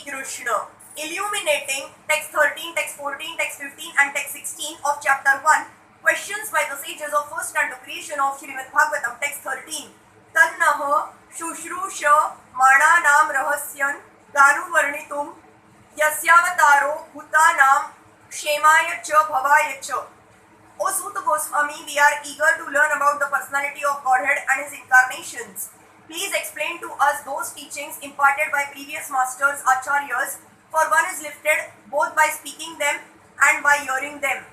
Krishna. Illuminating text 13, text 14, text 15 and text 16 of chapter 1. Questions by the sages of first canto creation of Srimad Bhagavatam, text 13. Tannaha shushrusha mananam rahasyan ganu varnitum yasyavataro bhutanam kshemaya cha bhavaya cha. O Sutta Goswami, we are eager to learn about the personality of Godhead and his incarnations. Please explain to us those teachings imparted by previous masters, acharyas, for one is lifted both by speaking them and by hearing them.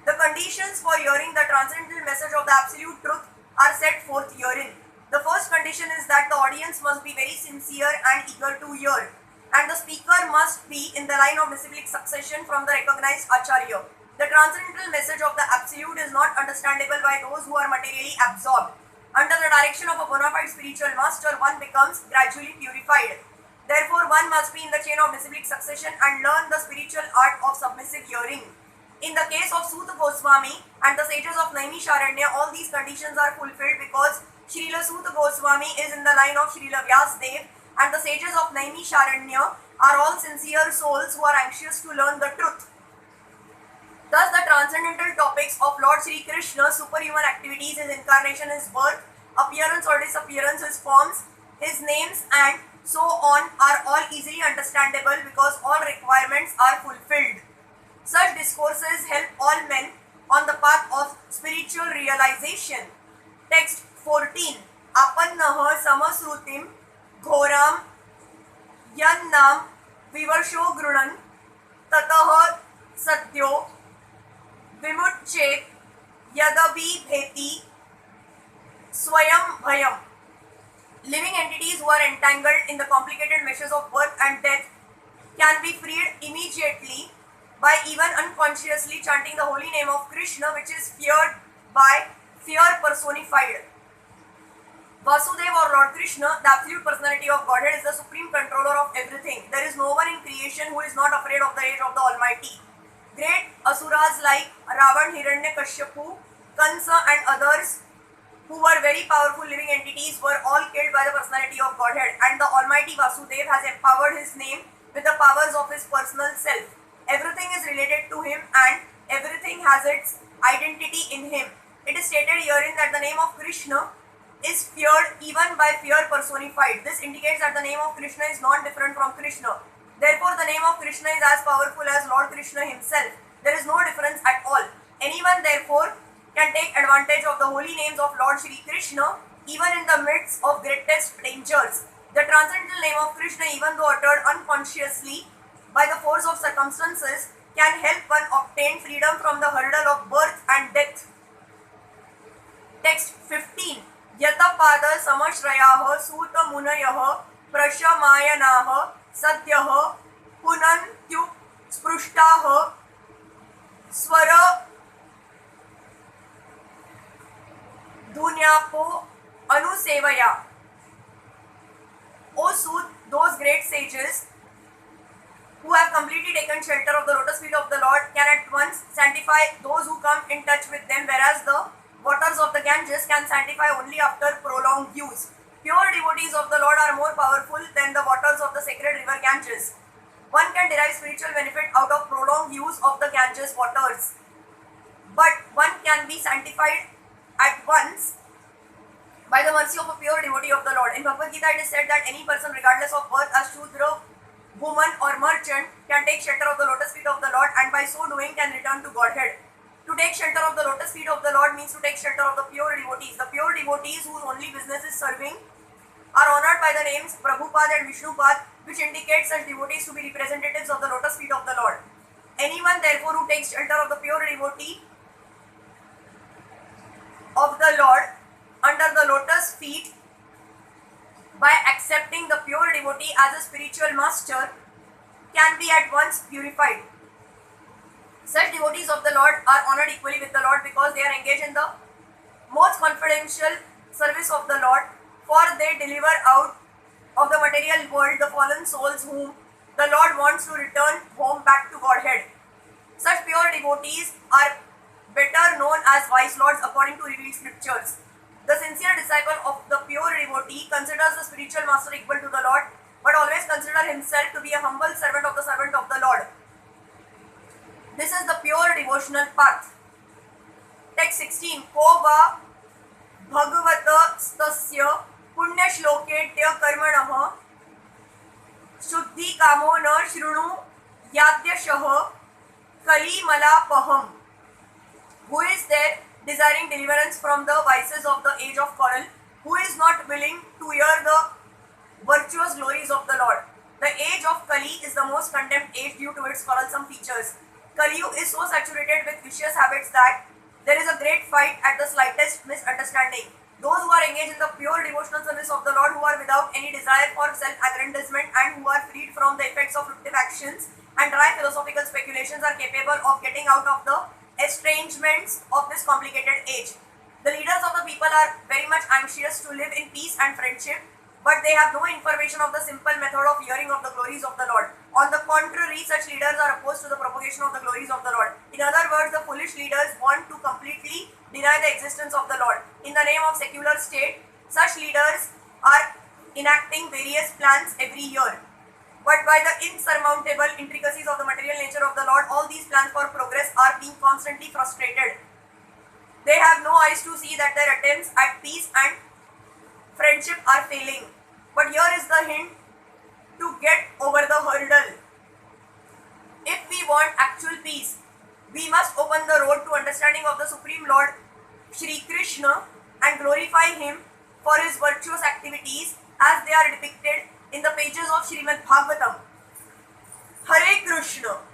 The conditions for hearing the transcendental message of the absolute truth are set forth herein. The first condition is that the audience must be very sincere and eager to hear, and the speaker must be in the line of disciplic succession from the recognized acharya. The transcendental message of the absolute is not understandable by those who are materially absorbed. Under the direction of a bona fide spiritual master, one becomes gradually purified. Therefore, one must be in the chain of disciplic succession and learn the spiritual art of submissive hearing. In the case of Sutta Goswami and the sages of Naimisharanya, all these conditions are fulfilled because Srila Sutta Goswami is in the line of Srila Vyasadeva, and the sages of Naimisharanya are all sincere souls who are anxious to learn the truth. Thus, the transcendental topics of Lord Shri Krishna, superhuman activities, his incarnation, his birth, appearance or disappearance, his forms, his names, and so on are all easily understandable because all requirements are fulfilled. Such discourses help all men on the path of spiritual realization. Text 14. Apannaha samasrutim ghoram yannam vivarsho grunan tataha satyo vimuchet yadabi bheti swayam bhayam. Living entities who are entangled in the complicated meshes of birth and death can be freed immediately by even unconsciously chanting the holy name of Krishna, which is feared by fear personified. Vasudeva or Lord Krishna, the absolute personality of Godhead, is the supreme controller of everything. There is no one in creation who is not afraid of the rage of the Almighty. Great asuras like Ravan, Hiranyakashipu, Kansa and others who were very powerful living entities were all killed by the personality of Godhead, and the Almighty Vasudeva has empowered his name with the powers of his personal self. Everything is related to him and everything has its identity in him. It is stated herein that the name of Krishna is feared even by fear personified. This indicates that the name of Krishna is not different from Krishna. Therefore, the name of Krishna is as powerful as Lord Krishna himself. There is no difference at all. Anyone, therefore, can take advantage of the holy names of Lord Shri Krishna even in the midst of greatest dangers. The transcendental name of Krishna, even though uttered unconsciously by the force of circumstances, can help one obtain freedom from the hurdle of birth and death. Text 15. Yatapada samashrayaha suta munayaha prashamayanaha sadyaha punantyuk sprushtaha swara dunyapo anusevaya. O Sut, those great sages who have completely taken shelter of the lotus feet of the Lord can at once sanctify those who come in touch with them, whereas the waters of the Ganges can sanctify only after prolonged use. Pure devotees of the Lord are more powerful than the waters of the sacred river Ganges. One can derive spiritual benefit out of prolonged use of the Ganges waters, but one can be sanctified at once by the mercy of a pure devotee of the Lord. In Bhagavad Gita, it is said that any person, regardless of birth, as Shudra, woman or merchant, can take shelter of the lotus feet of the Lord and by so doing can return to Godhead. To take shelter of the lotus feet of the Lord means to take shelter of the pure devotees. The pure devotees whose only business is serving are honored by the names Prabhupada and Vishnupad, which indicate such devotees to be representatives of the lotus feet of the Lord. Anyone therefore who takes shelter of the pure devotee of the Lord under the lotus feet by accepting the pure devotee as a spiritual master can be at once purified. Such devotees of the Lord are honored equally with the Lord because they are engaged in the most confidential service of the Lord, for they deliver out of the material world the fallen souls whom the Lord wants to return home back to Godhead. Such pure devotees are better known as wise lords according to revealed scriptures. The sincere disciple of the pure devotee considers the spiritual master equal to the Lord, but always consider himself to be a humble servant of the Lord. This is the pure devotional path. Text 16. Ko va Bhagavata stasya punya shloketya karmanah shuddhi kamo na shrunu yadyashah kali malapaham. Who is there desiring deliverance from the vices of the age of coral? Who is not willing to hear the virtuous glories of the Lord? The age of Kali is the most condemned age due to its quarrelsome features. Kali is so saturated with vicious habits that there is a great fight at the slightest misunderstanding. Those who are engaged in the pure devotional service of the Lord, who are without any desire for self-aggrandizement and who are freed from the effects of actions and dry philosophical speculations, are capable of getting out of the estrangements of this complicated age. The leaders of the people are very much anxious to live in peace and friendship, but they have no information of the simple method of hearing of the glories of the Lord. On the contrary, such leaders are opposed to the propagation of the glories of the Lord. In other words, the foolish leaders want to completely deny the existence of the Lord. In the name of secular state, such leaders are enacting various plans every year. But by the insurmountable intricacies of the material nature of the Lord, all these plans for progress are being constantly frustrated. They have no eyes to see that their attempts at peace and friendship are failing. But here is the hint to get over the hurdle. If we want actual peace, we must open the road to understanding of the Supreme Lord, Shri Krishna, and glorify Him for His virtuous activities as they are depicted in the pages of Srimad Bhagavatam. Hare Krishna.